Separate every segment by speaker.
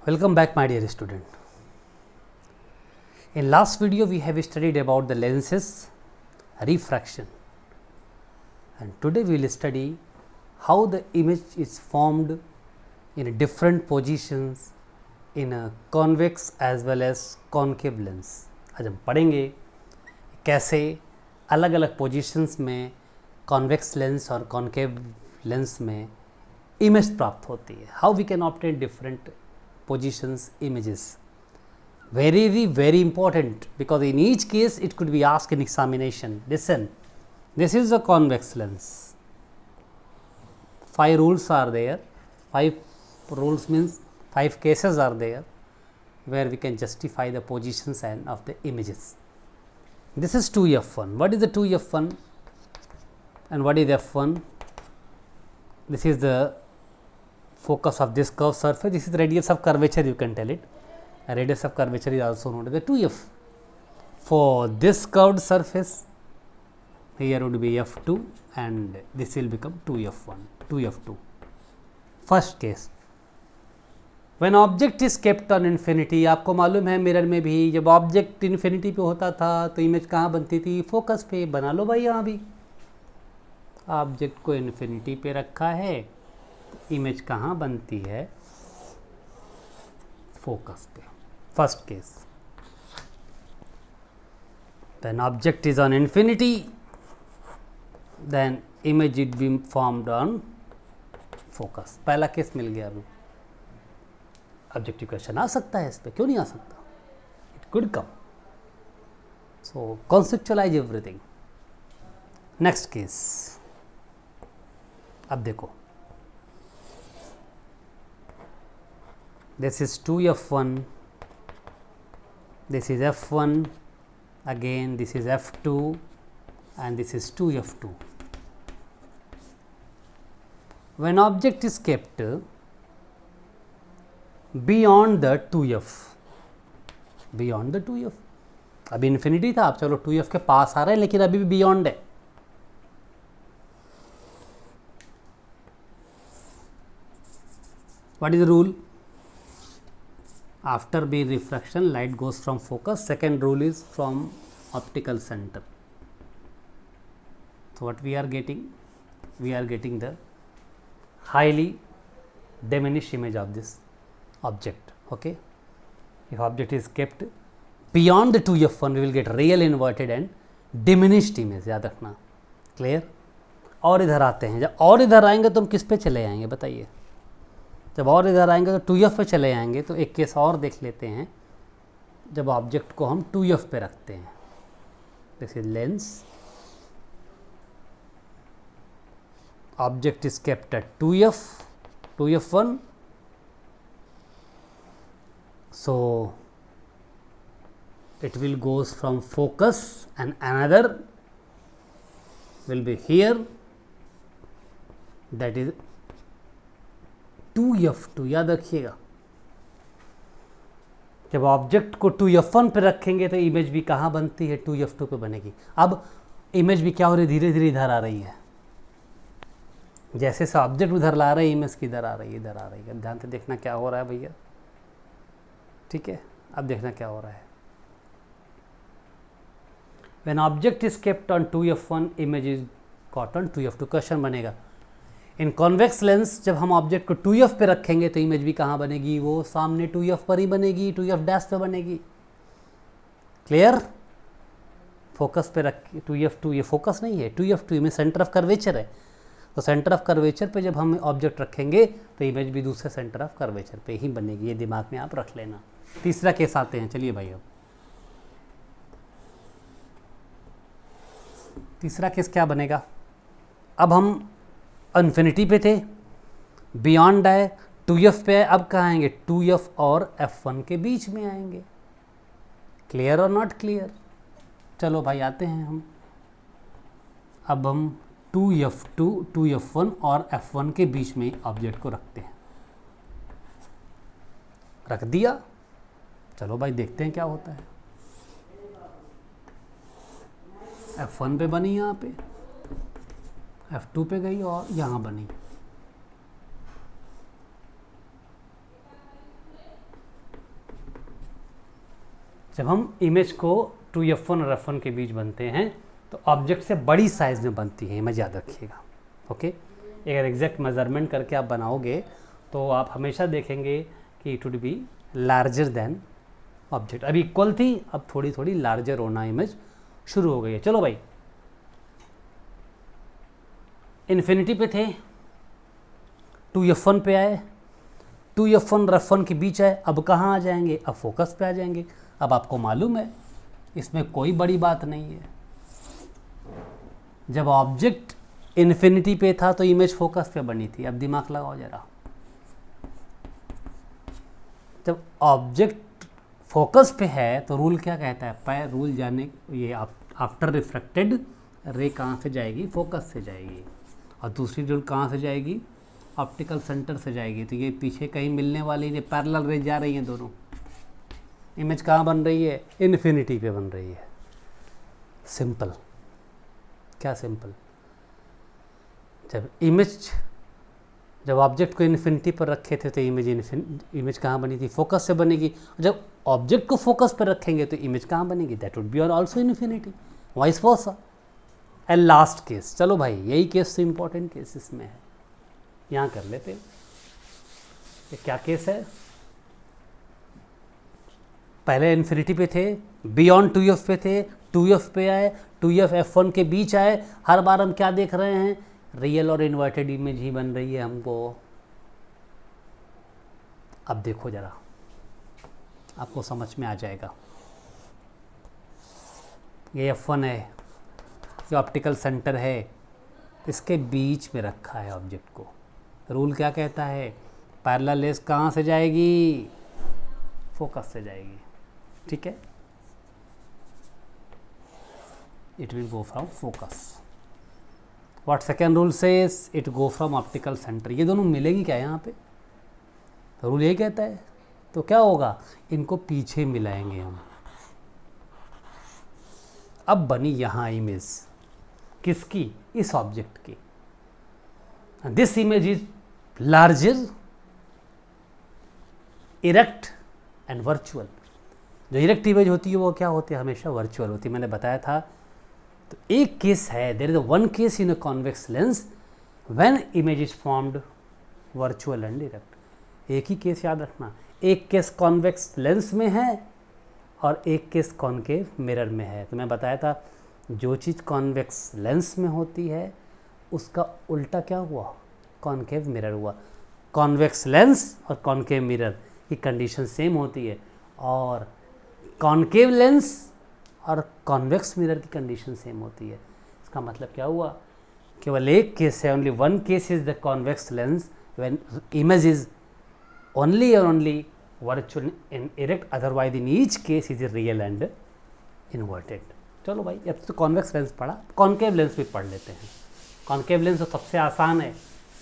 Speaker 1: Welcome back, my dear student. In last video we have studied about the lenses refraction, and today we will study how the image is formed in different positions in a convex as well as concave lens. आज हम पढ़ेंगे कैसे अलग अलग positions में convex lens और concave lens में image प्राप्त होती है. How we can obtain different positions images. Very important, because in each case it could be asked in examination. Listen, this is a convex lens. 5 rules are there. 5 rules means 5 cases are there where we can justify the positions and of the images. This is 2f1. What is the 2f1 and what is f1? This is the focus of this curved surface. This is the radius of curvature, you can tell it. A radius of curvature is also known as the 2f. For this curved surface, here would be f2 and this will become 2f1, 2f2. First case, when object is kept on infinity. आपको मालूम है mirror में भी जब object infinity पे होता था तो इमेज कहाँ बनती थी? फोकस पे. बना लो भाई, यहाँ भी ऑब्जेक्ट को इन्फिनिटी पे रखा है, इमेज कहाँ बनती है? फोकस पे. First case, when object is on infinity, then image it be formed on focus. पहला केस मिल गया. अभी ऑब्जेक्टिव क्वेश्चन आ सकता है इस पे, क्यों नहीं आ सकता? It could come. So conceptualise everything. Next case, अब देखो, this is 2f1, this is f1, again this is f2 and this is 2f2. When object is kept beyond the 2f, beyond the 2f, अभी infinity था, अब चलो 2f के पास आ रहे हैं लेकिन अभी भी बियॉन्ड है. What is the rule? After B refraction, light goes from focus. Second rule is from optical center. So what we are getting? We are getting the highly diminished image of this object. Okay. If object is kept beyond the 2f1, we will get real inverted and diminished image. याद रखना. Clear? और इधर आते हैं. जब और इधर आएंगे तो हम किस पे चले आएंगे बताइए? जब और इधर आएंगे तो 2f पे चले आएंगे. तो एक केस और देख लेते हैं जब ऑब्जेक्ट को हम 2f पे रखते हैं. This is lens, object is kept at 2f, 2f1. So it will goes from focus and another will be here, that is 2f2. याद रखिएगा, जब ऑब्जेक्ट को 2f1 पे रखेंगे तो इमेज भी कहाँ बनती है? 2f2 पे बनेगी. अब इमेज भी क्या हो रही है? धीरे धीरे इधर आ रही है. जैसे से ऑब्जेक्ट उधर ला रहे हैं, इमेज किधर आ रही है? इधर आ रही है. ध्यान से देखना क्या हो रहा है भैया. ठीक है, अब देखना क्या हो रहा है. When object is kept on 2f1, image is caught on 2f2. Question बनेगा, इन कॉन्वेक्स लेंस जब हम ऑब्जेक्ट को 2f पे रखेंगे तो इमेज भी कहाँ बनेगी? वो सामने 2f पर ही बनेगी, 2f डैश पे बनेगी. क्लियर? फोकस पे रख 2f2, ये फोकस नहीं है, 2f2 में सेंटर ऑफ कर्वेचर है. तो सेंटर ऑफ कर्वेचर पे जब हम ऑब्जेक्ट रखेंगे तो इमेज भी दूसरे सेंटर ऑफ कर्वेचर पे ही बनेगी. ये दिमाग में आप रख लेना. तीसरा केस आते हैं. चलिए भाई, अब तीसरा केस क्या बनेगा? अब हम इन्फिनिटी पे थे, बियॉन्ड आए, 2f पे आए. अब कहाँ आएंगे? 2f और f1 के बीच में आएंगे. क्लियर और नॉट क्लियर? चलो भाई आते हैं हम. अब हम 2f2, 2f1 और f1 के बीच में ऑब्जेक्ट को रखते हैं. रख दिया. चलो भाई देखते हैं क्या होता है. f1 पे बनी, यहाँ पे f2 पे गई और यहाँ बनी. जब हम इमेज को 2f1 और f1 के बीच बनते हैं तो ऑब्जेक्ट से बड़ी साइज में बनती है इमेज, याद रखिएगा। ओके, अगर एग्जैक्ट मेजरमेंट करके आप बनाओगे तो आप हमेशा देखेंगे कि it would be larger than object. अभी इक्वल थी, अब थोड़ी थोड़ी लार्जर होना इमेज शुरू हो गई है। चलो भाई, इन्फिनिटी पे थे, 2f1 पे आए, 2f1 और f1 के बीच आए, अब कहाँ आ जाएंगे? अब फोकस पे आ जाएंगे। अब आपको मालूम है इसमें कोई बड़ी बात नहीं है, जब ऑब्जेक्ट इन्फिनिटी पे था तो इमेज फोकस पे बनी थी। अब दिमाग लगाओ जरा, जब ऑब्जेक्ट फोकस पे है तो रूल क्या कहता है? रूल जाने, ये आफ्टर रिफ्लेक्टेड रे कहाँ से जाएगी? फोकस से जाएगी। और दूसरी रूल कहाँ से जाएगी? ऑप्टिकल सेंटर से जाएगी। तो ये पीछे कहीं मिलने वाली नहीं, पैरेलल रे जा रही हैं दोनों। इमेज कहाँ बन रही है? इन्फिनिटी पे बन रही है। सिंपल, क्या सिंपल? जब ऑब्जेक्ट को इन्फिनिटी पर रखे थे तो इमेज कहाँ बनी थी? फोकस से बनेगी। जब ऑब्जेक्ट को फोकस पर रखेंगे तो इमेज कहाँ बनेगी? That would be also infinity, vice versa. And last case, चलो भाई यही केस तो इंपॉर्टेंट केस इसमें है, यहाँ कर लेते हैं। ये क्या केस है? पहले इन्फिनिटी पे थे, बियॉन्ड 2f पे थे, 2f पे आए, 2f f1 के बीच आए। हर बार हम क्या देख रहे हैं? रियल और इन्वर्टेड इमेज ही बन रही है हमको। अब देखो जरा, आपको समझ में आ जाएगा। ये f1 है, ये ऑप्टिकल सेंटर है, इसके बीच में रखा है ऑब्जेक्ट को। रूल क्या कहता है? पैरेलल रेज कहाँ से जाएगी? फोकस से जाएगी। ठीक है, it will go from focus. What second rule says? It go from optical centre. ये दोनों मिलेंगी क्या यहाँ पे? तो रूल यही कहता है। तो क्या होगा? इनको पीछे मिलाएंगे हम। अब बनी यहाँ इमेज किसकी? इस ऑब्जेक्ट की। This image is larger, erect and virtual. जो इरेक्ट इमेज होती है वो क्या होती है? हमेशा वर्चुअल होती है, मैंने बताया था। तो एक केस है, there is one case in a convex lens when image is formed virtual and erect. एक ही केस याद रखना, एक केस कॉन्वेक्स लेंस में है और एक केस कॉनकेव मिरर में है। तो मैं बताया था जो चीज़ कॉन्वेक्स लेंस में होती है उसका उल्टा क्या हुआ? कॉनकेव मिरर हुआ। कॉन्वेक्स लेंस और कॉनकेव मिरर की कंडीशन सेम होती है, और कॉनकेव लेंस और कॉन्वेक्स मिरर की कंडीशन सेम होती है। इसका मतलब क्या हुआ? केवल एक केस है, only one case is the convex lens when image is only और only virtual and erect, otherwise in each case is real and inverted. चलो भाई, अब तो कॉन्वेक्स लेंस पढ़ा, कॉनकेव लेंस भी पढ़ लेते हैं। कॉनकेव लेंस तो सबसे आसान है।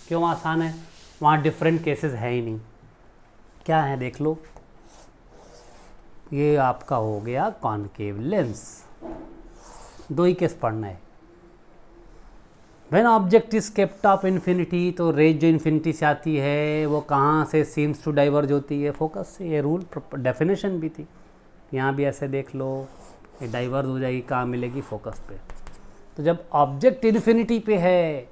Speaker 1: क्यों आसान है? वहाँ डिफरेंट केसेस है ही नहीं। क्या है देख लो, ये आपका हो गया कॉनकेव लेंस। दो ही केस पढ़ना है। When object is kept of infinity, तो रेज जो इन्फिनिटी से आती है वो कहाँ से सीम्स टू डाइवर्ज होती है? फोकस से। ये रूल डेफिनेशन भी थी, यहाँ भी ऐसे देख लो, ये डाइवर्ज हो जाएगी, कहाँ मिलेगी? फोकस पे। तो जब ऑब्जेक्ट इन्फिनिटी पे है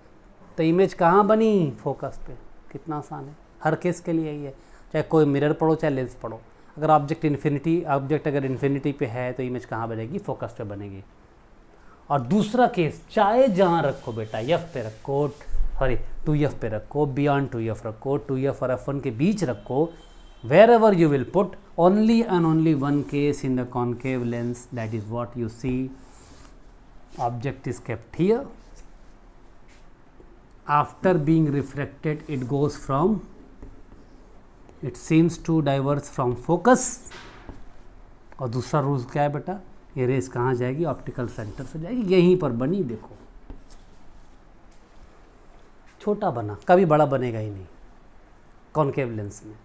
Speaker 1: तो इमेज कहाँ बनी? फोकस पे। कितना आसान है, हर केस के लिए यही है, चाहे कोई मिरर पढ़ो चाहे लेंस पढ़ो। अगर ऑब्जेक्ट अगर इन्फिनिटी पे है तो इमेज कहाँ बनेगी? फोकस पे बनेगी। और दूसरा केस, चाहे जहाँ रखो बेटा, एफ पे रखो, सॉरी 2f पे रखो, बियॉन्ड 2f रखो, 2f और f1 के बीच रखो, wherever you will put, only and only one case in the concave lens, that is what you see. Object is kept here, after being reflected it goes from, it seems to diverse from focus. और दूसरा rule क्या है बेटा? ये race कहाँ जाएगी? Optical centre से जाएगी, यहीं पर बनी। देखो छोटा बना, कभी बड़ा बनेगा ही नहीं कॉनकेव लेंस में।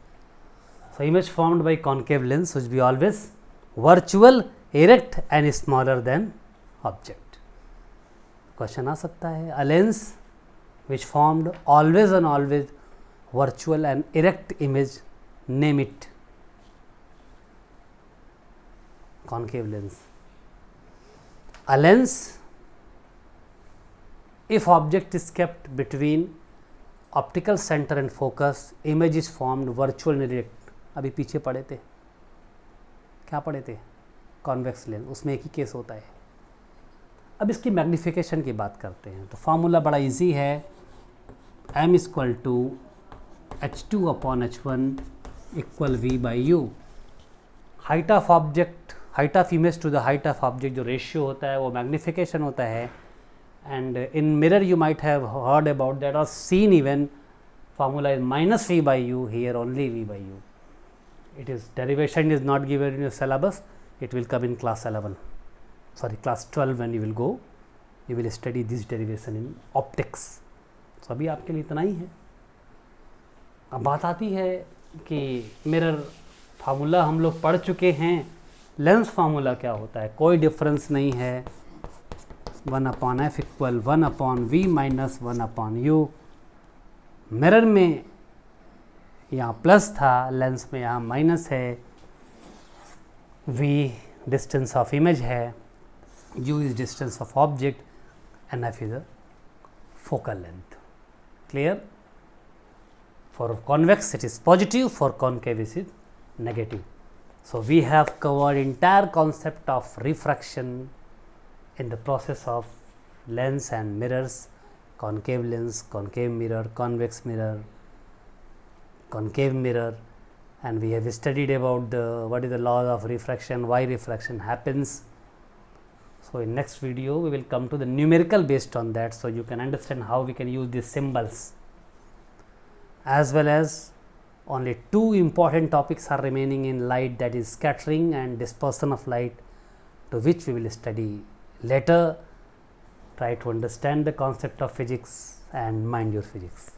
Speaker 1: So image formed by concave lens which be always virtual, erect and smaller than object. Question आ सकता है, a lens which formed always and always virtual and erect image, name it। concave lens. A lens, if object is kept between optical center and focus, image is formed virtual and direct. अभी पीछे पढ़े थे, क्या पढ़े थे, convex lens, उसमें एक ही केस होता है. अब इसकी मैग्नीफिकेशन की बात करते हैं. तो फॉर्मूला बड़ा इजी है, m equal to h2 upon h1 equal v by u. Height of object, height of image to the height of object जो रेशियो होता है वो मैग्नीफिकेशन होता है. And in mirror you might have heard about that or seen even formula is minus v by u, here only v by u. It is derivation is not given in your syllabus, it will come in class 11, sorry class 12 when you will go, you will study this derivation in optics. So अभी आपके लिए इतना ही है. अब बात आती है कि मिरर फार्मूला हम लोग पढ़ चुके हैं, लेंस फार्मूला क्या होता है, कोई डिफरेंस नहीं है. 1 upon f equal 1 upon v minus 1 upon u. Mirror में यहाँ प्लस था, लेंस में यहाँ माइनस है. v डिस्टेंस ऑफ इमेज है, u is distance of object and f is a focal length. Clear? For convex it is positive, for concave it is negative. So we have covered entire concept of refraction in the process of lens and mirrors, concave lens, concave mirror, convex mirror, concave mirror, and we have studied about the what is the law of refraction, why refraction happens. So in next video we will come to the numerical based on that, so you can understand how we can use these symbols, as well as only two important topics are remaining in light, that is scattering and dispersion of light, to which we will study later. Try to understand the concept of physics and mind your physics.